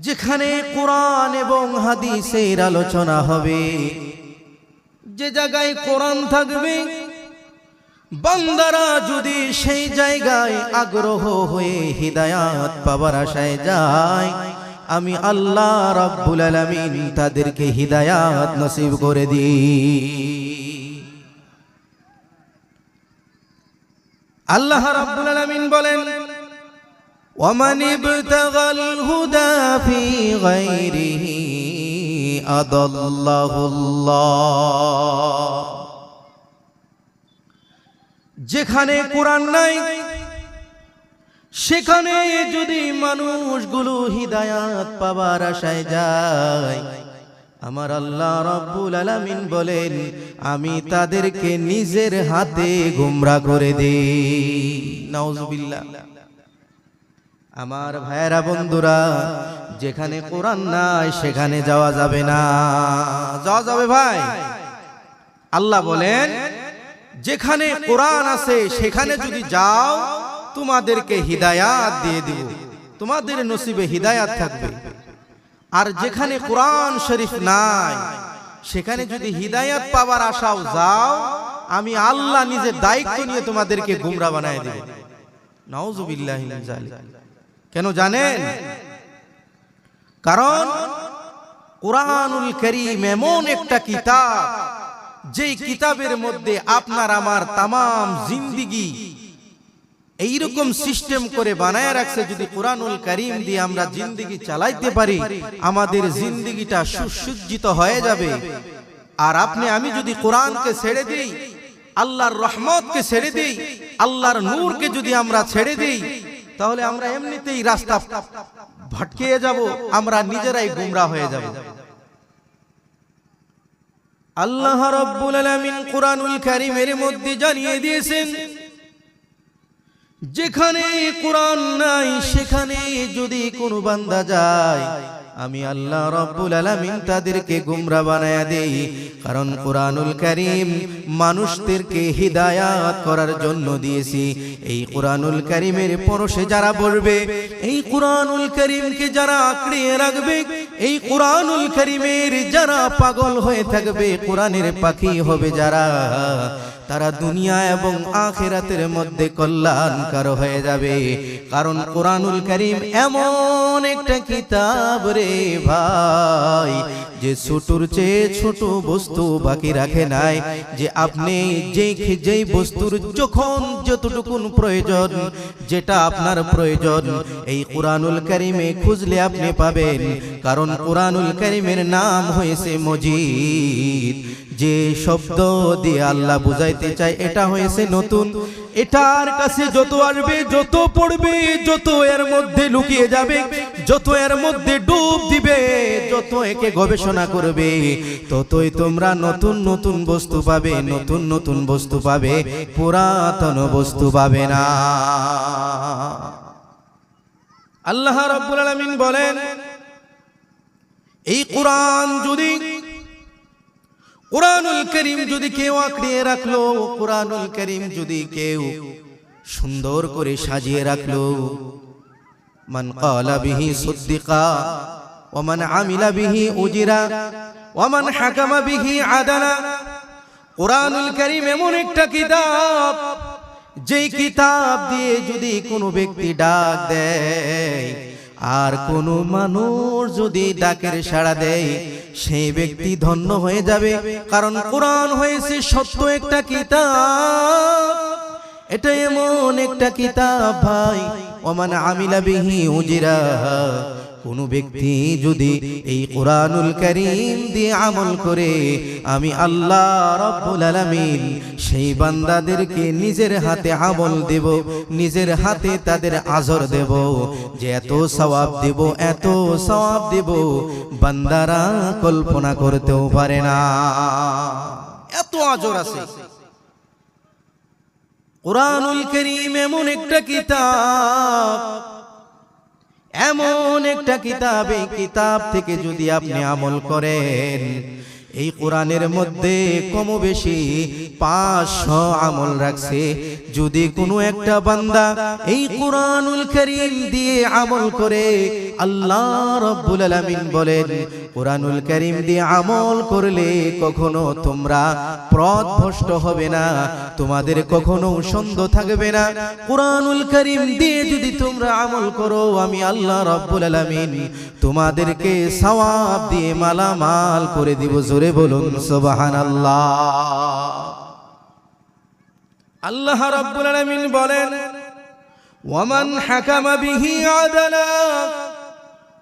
যেখানে কোরআন এবং হাদিসের আলোচনা হবে, যে জায়গায় কোরআন থাকবে, বান্দারা যদি সেই জায়গায় আগ্রহ হয়ে হিদায়াত পাবার আশায় যায়, আমি আল্লাহ রাব্বুল আলামিন তাদেরকে হিদায়াত নসিব করে দিই। আল্লাহ রাব্বুল আলামিন বলেন, ওয়ামান ইবতাগাল হুদা ফি গায়রিহি আদাল্লাহুল্লাহ। যেখানে কোরআন নাই সেখানে যদি মানুষগুলো হিদায়াত পাবার আশায় যায়, আমার আল্লাহ রাব্বুল আলামিন বলেন, আমি তাদেরকে নিজের হাতে গোমরাহ করে দেই। নাউজুবিল্লাহ। আমার ভাইয়েরা বন্ধুরা, যেখানে কোরআন নাই সেখানে যাওয়া যাবে না। যাওয়া যাবে ভাই? আল্লাহ বলেন, যেখানে কোরআন আছে সেখানে যদি যাও, তোমাদেরকে হিদায়াত দিয়ে দিব, তোমাদের নসিবে হিদায়াত থাকবে। আর যেখানে কোরআন শরীফ নাই সেখানে যদি হিদায়াত পাওয়ার আশাও যাও, আমি আল্লাহ নিজের দায়িত্ব নিয়ে তোমাদেরকে গুমরা বানায় দেব। নাউজুবিল্লাহি মিন যালিক। কেন জানেন? কারণ কোরআনুল কারীম এমন একটা কিতাব, যেই কিতাবের মধ্যে আপনার আমার তামাম জিন্দেগি এইরকম সিস্টেম করে বানায় রাখছে, যদি কোরআনুল কারীম দিয়ে আমরা জিন্দেগি চালাইতে পারি, আমাদের জিন্দেগিটা সুসজ্জিত হয়ে যাবে। আর আপনি আমি যদি কোরআনকে ছেড়ে দিই, আল্লাহর রহমতকে ছেড়ে দিই, আল্লাহর নূরকে যদি আমরা ছেড়ে দিই, তাহলে আমরা এমনিতেই রাস্তা ভটকিয়ে যাব, আমরা নিজেরাই গুমরা হয়ে যাব। আল্লাহ রাব্বুল আলামিন কোরআনুল কারীমের মধ্যে জানিয়ে দিয়েছেন, যেখানে কোরআন নাই সেখানে যদি কোনো বান্দা যায়, আমি আল্লাহ রাব্বুল আলামিন তাদেরকে গুমরা বানায়া দেই। কারণ কোরআনুল কারীম মানুষদেরকে হিদায়াত করার জন্য দিয়েছি। এই কোরআনুল কারীমের পরশে যারা বসবে, এই কোরআনুল কারীমকে যারা আঁকড়িয়ে রাখবে, এই কোরআনুল কারীমের যারা পাগল হয়ে থাকবে, কোরআনের পাখি হবে যারা, তারা দুনিয়া এবং আখিরাতের মধ্যে কল্যাণকর হয়ে যাবে। কারণ কোরআনুল কারীম এমন একটা কিতাব রে ভাই, যে ছোটর চেয়ে ছোট বস্তু বাকি রাখে নাই। যে আপনি যেই বস্তুর যখন যতটুকুন প্রয়োজন, যেটা আপনার প্রয়োজন, এই কোরআনুল কারীমে খুঁজলে আপনি পাবেন। কারণ কোরআনুল কারীমের নাম হয়েছে মজিদ। যে শব্দ দিয়ে আল্লাহ বুঝাইতে চায়, এটা হয়েছে নতুন। এটার কাছে যত আসবে, যত পড়বে, যত এর মধ্যে লুকিয়ে যাবে, যত এর মধ্যে ডুব দিবে, যত একে গবেষণা করবে, ততই তোমরা নতুন নতুন বস্তু পাবে, নতুন নতুন বস্তু পাবে, পুরাতন বস্তু পাবে না। আল্লাহ রাব্বুল আলামিন বলেন, এই কোরআনুল কারীম যদি কেউ আঁকড়িয়ে রাখলো, কোরআনুল কারীম যদি কেউ সুন্দর করে সাজিয়ে রাখলো, মান ক্বালা বিহি সুদ্দিকা ওয়া মান আমিলা বিহি উজিরা ওয়া মান হাকামা বিহি আদালা। কোরআনুল কারীম এমন একটা কিতাব, যেই কিতাব দিয়ে যদি কোনো ব্যক্তি ডাক দেয়, আর কোনো মানুষ যদি ডাকের সাড়া দেয়, সেই ব্যক্তি ধন্য হয়ে যাবে। কারণ কোরআন হয়েছে সত্য একটা কিতাব। এটা এমন একটা কিতাব ভাই, ওমান আমিলা বিহি উজিরা। কোনো ব্যক্তি যদি এই কোরআনুল কারীম দিয়ে আমল করে, আমি আল্লাহ রাব্বুল আলামিন সেই বান্দাদেরকে নিজের হাতে আমল দেব, নিজের হাতে তাদের আজর দেব, যে এত সওয়াব দেব, এত সওয়াব দেব, বান্দারা কল্পনা করতেও পারে না। এত আজর আছে। কোরআনুল কারীম এমন একটা কিতাব, এমন একটা কিতাব, এই কিতাব থেকে যদি আপনি আমল করেন, এই কোরআনের মধ্যে কম বেশি 500 আমল রাখছে। যদি কোনো একটা বান্দা এই কোরআনুল কারীম দিয়ে আমল করে, আল্লাহ রাব্বুল আলামিন বলেন কোরআনুল কারীম দিয়ে আমল করলে কখনো তোমরা পথভ্রষ্ট হবে না, তোমাদের কখনো সন্দেহ থাকবে না। কোরআনুল কারীম দিয়ে যদি তোমরা আমল করো, আমি আল্লাহ রাব্বুল আলামিন তোমাদেরকে সওয়াব দিয়ে মালামাল করে দিব। জোরে বলুন সুবহানাল্লাহ। আল্লাহ রাব্বুল আলামিন বলেন ওয়ামান হাকামা বিহি আদালা,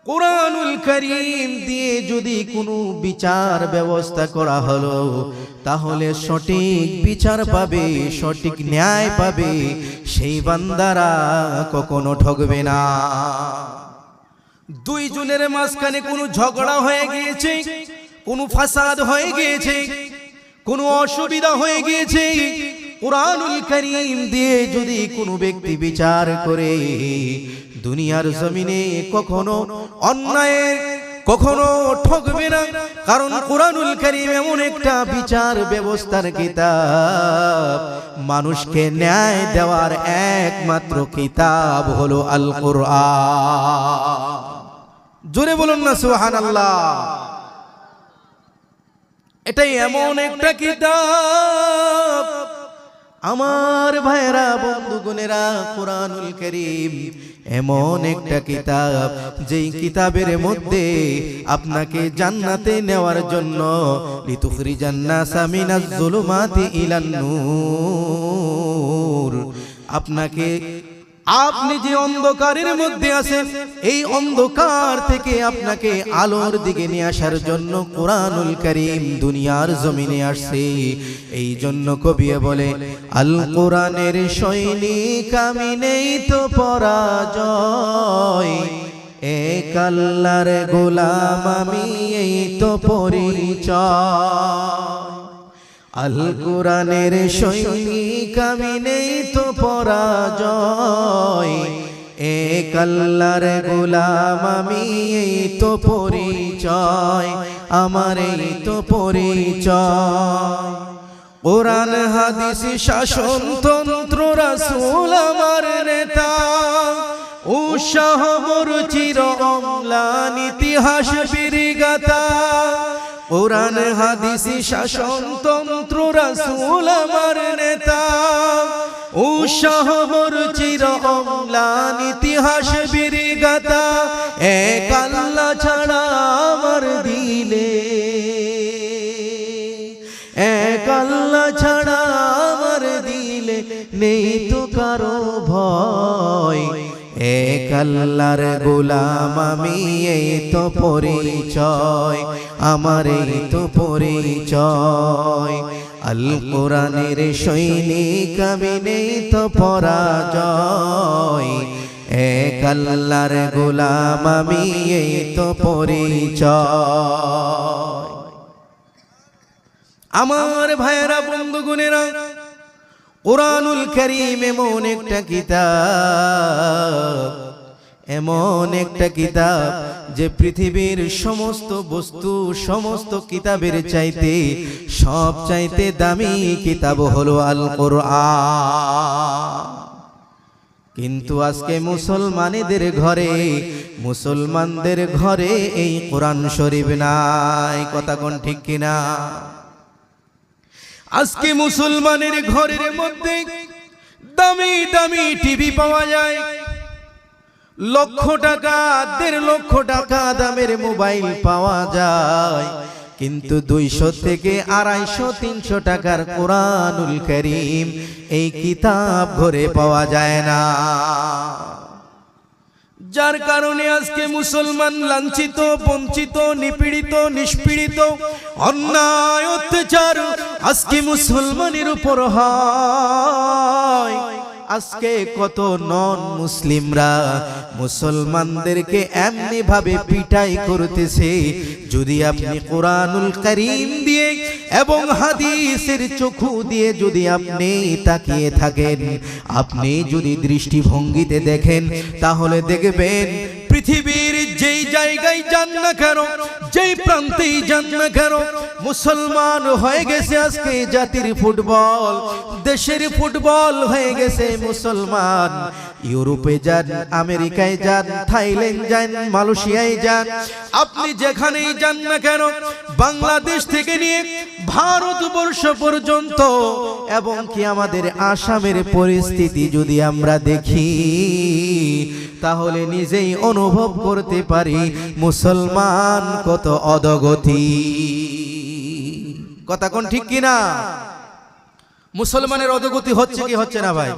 কোরআনুল কারীম দিয়ে যদি কোনো বিচার ব্যবস্থা করা হলো, তাহলে সঠিক বিচার পাবে, সঠিক ন্যায় পাবে, সেই বান্দারা কখনো ঠকবে না। দুই জনের মাঝখানে কোনো ঝগড়া হয়ে গিয়েছে, কোনো ফাসাদ হয়ে গিয়েছে, কোনো অসুবিধা হয়ে গিয়েছে, কোরআনুল কারীম দিয়ে যদি কোনো ব্যক্তি বিচার করে, দুনিয়ার জমিনে কখনো অন্যায় কখনো ঠকবে না। কারণ কোরআনুল কারীম এমন একটা বিচার ব্যবস্থার কিতাব, মানুষকে ন্যায় দেওয়ার একমাত্র কিতাব হলো আল কোরআন। জোরে বলুন না সুবহানাল্লাহ। এটাই এমন একটা কিতাব আমার ভাইরা বন্ধুগণেরা, কোরআনুল কারীম এমন একটা কিতাব যেই কিতাবের মধ্যে আপনাকে জান্নাতে নেওয়ার জন্য লিতুখরিজান নাসা মিনাজ যুলুমাতি ইলান নূর, আপনাকে আপনি যে অন্ধকারের মধ্যে আছেন এই অন্ধকার থেকে আপনাকে আলোর দিকে নিয়ে আসার জন্য কোরআনুল কারীম দুনিয়ার জমিনে আসছে। এই জন্য কবি বলে আল কোরআনের সৈনিক আমি নেই তো পরাজয়, এক আল্লাহর গোলাম আমি এই তো পরিচয়। আল কোরআনের সৈনিক আমি নেই তো পরাজয়, এক আল্লাহর গোলাম আমি এই তো পরিচয়, আমার এই তো পরিচয়। কোরআন হাদিস শাসন তন্ত্র রাসূল আমার নেতা, উৎসাহ মোর চির অম্লান ইতিহাস বীরগাথা। কোরআন হাদিস শাসন তন্ত্র রাসূল আমার নেতা, উৎসাহ মোর চির অম্লান ইতিহাস বীরগাথা। এক আল্লাহ ছাড়া আমার দিলে, এক আল্লাহ ছাড়া আমার দিলে নেই তো কারো ভয়, এক আল্লাহর গোলাম আমি এই তো পরিচয়, আমার এই তো পরিচয়। আল কোরআনের সৈনিক আমি নেই তো পরাজয়, এক আল্লাহর গোলাম আমি এই তো পরিচয়। আমার ভাইয়েরা বন্ধুগণেরা, কোরআনুল কারীম এমন একটা কিতাব, এমন একটা কিতাব যে পৃথিবীর সমস্ত বস্তু সমস্ত কিতাবের চাইতে সব চাইতে দামি কিতাব হলো আল কোরআন। কিন্তু আজকে মুসলমানদের ঘরে এই কোরআন শরীফ নাই। কথা কোন ঠিক কিনা? আজকে মুসলমানের ঘরের মধ্যে দামি দামি টিভি পাওয়া যায়, লক্ষ টাকা 1.5 লক্ষ টাকা দামের মোবাইল পাওয়া যায়, কিন্তু 200 থেকে 250 300 টাকার কোরআনুল কারীম এই কিতাব ঘরে পাওয়া যায় না। যার কারণে আজকে মুসলমান লাঞ্ছিত, বঞ্চিত, নিপীড়িত, নিষ্পীড়িত, অন্যায় অত্যাচার আজকে মুসলমানের উপর হয়। আজকে কত নন মুসলিমরা মুসলমানদেরকে এমনি ভাবে পিটাই করতেছে। যদি আপনি কোরআনুল কারীম দিয়ে এবং হাদিসের চক্ষু দিয়ে যদি আপনি তাকিয়ে থাকেন, আপনি যদি দৃষ্টিভঙ্গিতে দেখেন, তাহলে দেখবেন পৃথিবীর যে যেই জায়গায় যান না কেন, যেই প্রান্তেই যান না কেন, মুসলমান হয়ে গেছে আজকে জাতির ফুটবল, দেশের ফুটবল হয়ে গেছে মুসলমান। ইউরোপে যান, আমেরিকায় যান, থাইল্যান্ড যান, মালয়েশিয়ায় যান, আপনি যেখানেই যান না কেন, বাংলাদেশ থেকে নিয়ে ভারতবর্ষ পর্যন্ত এবং কি আমাদের আসামের পরিস্থিতি যদি আমরা দেখি, তাহলে নিজেই অনুভব করতে পারি মুসলমান কত অধগতি। কথা কোন ঠিক কিনা? মুসলমানের অধগতি হচ্ছে কি হচ্ছে না ভাই?